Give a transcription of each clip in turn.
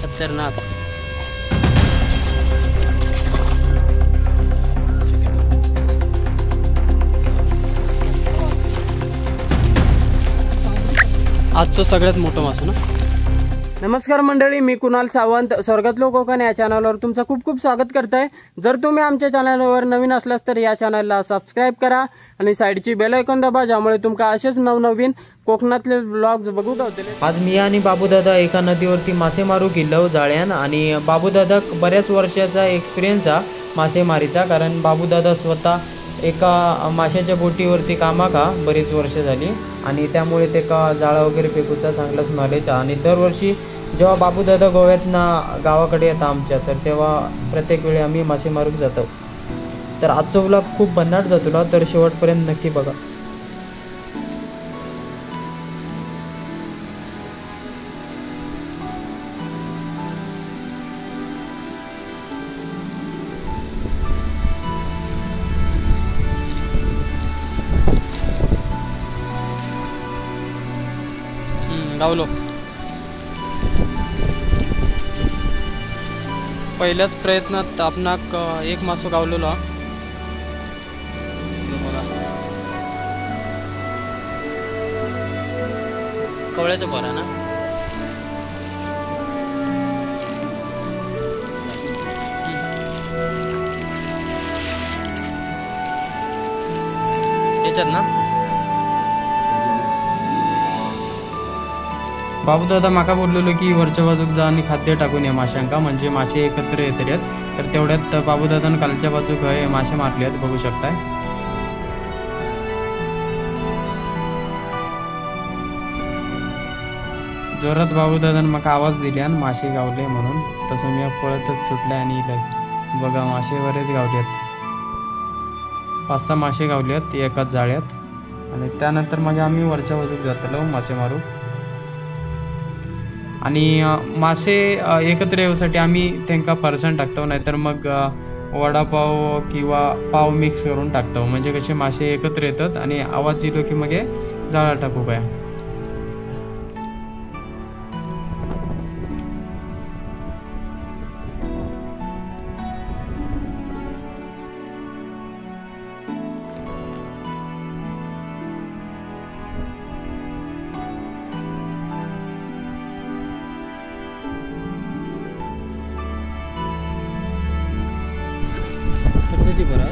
खतरनाक. आजचं सगळ्यात मोठं मासं ना. नमस्कार मंडळी, मी कुणाल सावंत स्वर्गातलो कोकण या चॅनलवर तुमचं खूप खूप स्वागत करताय. जर तुम्ही आमच्या चॅनलवर नवीन असलास तर या चॅनलला सबस्क्राईब करा आणि साईडची बेल आयकॉन दाबा, ज्यामुळे तुमका असेच नवनवीन कोकणातले व्लॉग्स बघू गावतले. आज मी आणि बाबूदादा एका नदीवरती मासे मारू गेलो जाळ्यान. आणि बाबूदादा बऱ्याच वर्षाचा एक्सपिरियन्स हा मासेमारीचा, कारण बाबूदादा स्वतः एका माशाच्या बोटीवरती कामाका बरीच वर्ष झाली आणि त्यामुळे ते का जाळा वगैरे फेकूचा चांगलाच नॉलेज. आणि दरवर्षी जेव्हा बाबूदादा गोव्यातनं गावाकडे येतात आमच्या, तर तेव्हा प्रत्येक वेळी आम्ही मासे मारूक जातो. तर आजचा व्लॉग खूप भन्नाट जातो, तर शेवटपर्यंत नक्की बघा. गावलो पहिल्याच प्रयत्नात आपणाक एक मासो गावलेलो. कवळ्याचा बरा ना. याच्यात ना बाबूदादा माका बोललेलो की वरच्या बाजूक जा आणि खाद्य टाकून या माशांका, म्हणजे मासे एकत्र येतात. तर तेवढ्यात बाबूदादान कालच्या बाजूक मासे मारले आहेत, बघू शकताय. जोरात बाबूदादान माका आवाज दिले आणि मासे गावले म्हणून. तसं मी पळतच सुटले आणि इलं बघा मासे बरेच गावलेत. 5-6 मासे गावलेत एकाच जाळ्यात. आणि त्यानंतर मग आम्ही वरच्या बाजूक जातलो मासे मारू. आणि मासे एकत्र येऊसाठी आम्ही त्यांना फरसाण टाकतो, नाहीतर मग वडापाव किंवा पाव मिक्स करून टाकतो, म्हणजे कसे मासे एकत्र येतात आणि आवाज येतो की मग जाळा टाकू काय. बरं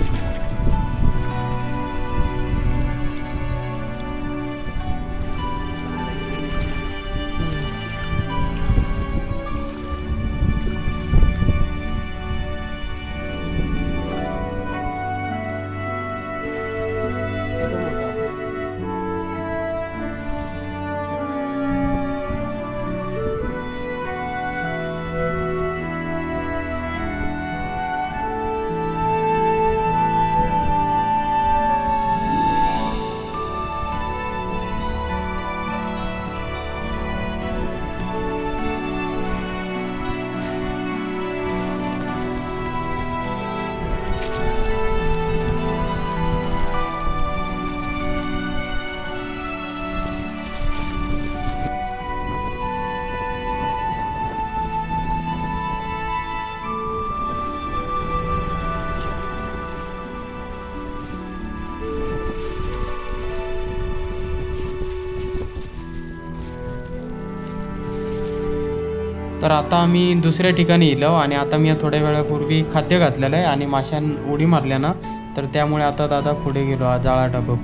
तर आता आम्ही दुसऱ्या ठिकाणी येलो. आणि आता मी थोड्या वेळापूर्वी खाद्य घातलेलं आहे आणि माशां उडी मारल्या ना, तर त्यामुळे आता दादा पुढे गेलो जाळा टाकूक.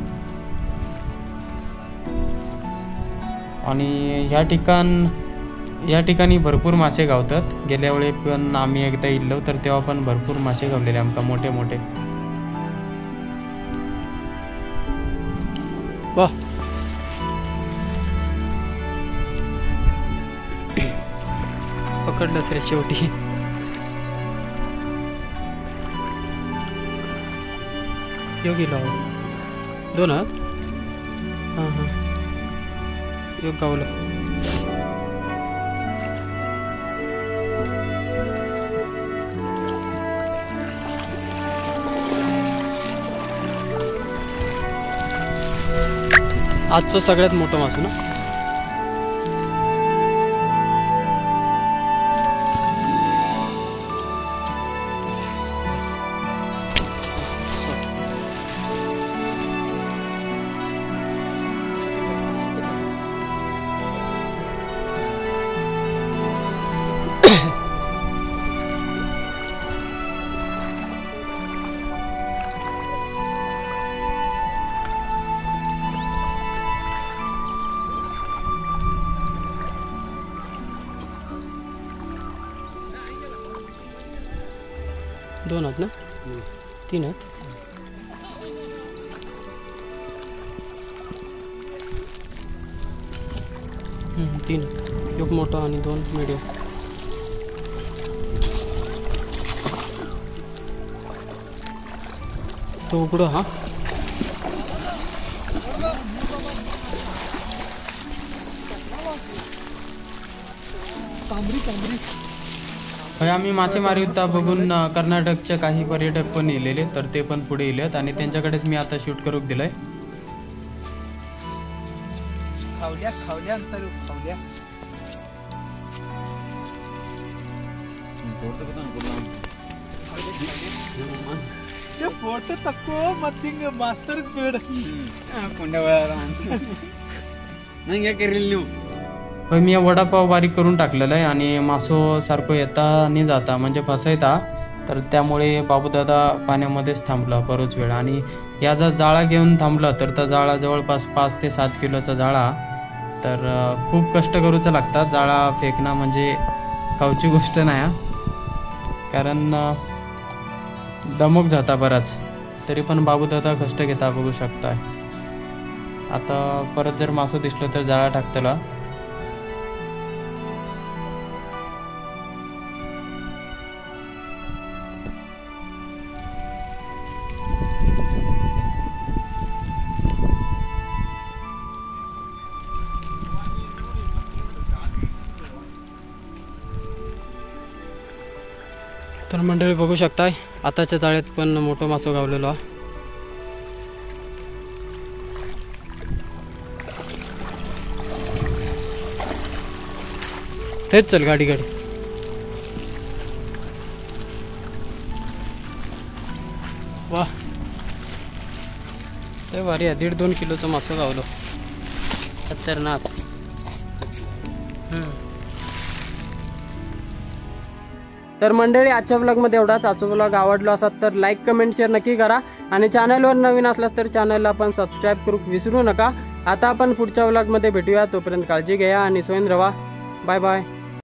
आणि या ठिकाणी भरपूर मासे गावतात. गेल्या वेळी पण आम्ही एकदा येलो, तर तेव्हा पण भरपूर मासे गावलेले आमका मोठे मोठे. वाह, पकडलंच रे शेवटी. योग गेलो 2 हात. हां हां, योग गावलं. आजचं सगळ्यात मोठं मासं ना. 2 आहेत ना? 3 आहेत. तीन, एक मोठा आणि 2 मीडियम. तो उघडो. हा आम्ही मासेमारी उत्ता बघून कर्नाटकचे काही पर्यटक पण येलेले, तर ते पण पुढे येलेत आणि त्यांच्याकडेच मी आता शूट करूक दिलंय. फोटो तक्को मतिंग मास्टर पेड मी वडापाव बारीक करून टाकलेला आहे आणि मासो सारखं येता आणि जाता म्हणजे फसायता, तर त्यामुळे बाबूदादा पाण्यामध्येच थांबला बरोच वेळ. आणि या जर जाळा घेऊन थांबला तर त्या जाळा जवळपास 5 ते 7 किलोचा जाळा, तर खूप कष्ट करूचं लागतात. जाळा फेकणं म्हणजे खाऊची गोष्ट नाही, कारण दमक जाता बराच. तरी पण बाबूदादा कष्ट घेता बघू शकता. आता परत जर मासो दिसलो तर जाळा टाकतला. तर मंडळी बघू शकताय, आताच्या जाळ्यात पण मोठं मासो गावलेलो आहे. तेच चल गाडी. वाह, ते भारी आहे. 1.5-2 किलोचा मासो गावलो. खतरनाक. तर मंडळी आजच्या व्लॉगमध्ये एवढाच. आजचा व्लॉग आवडला असाल तर लाईक कमेंट शेअर नक्की करा आणि चॅनलवर नवीन असलास तर चॅनलला पण सबस्क्राईब करू विसरू नका. आता आपण पुढच्या व्लॉगमध्ये भेटूया. तोपर्यंत काळजी घ्या आणि स्वयं रहा. Bye bye.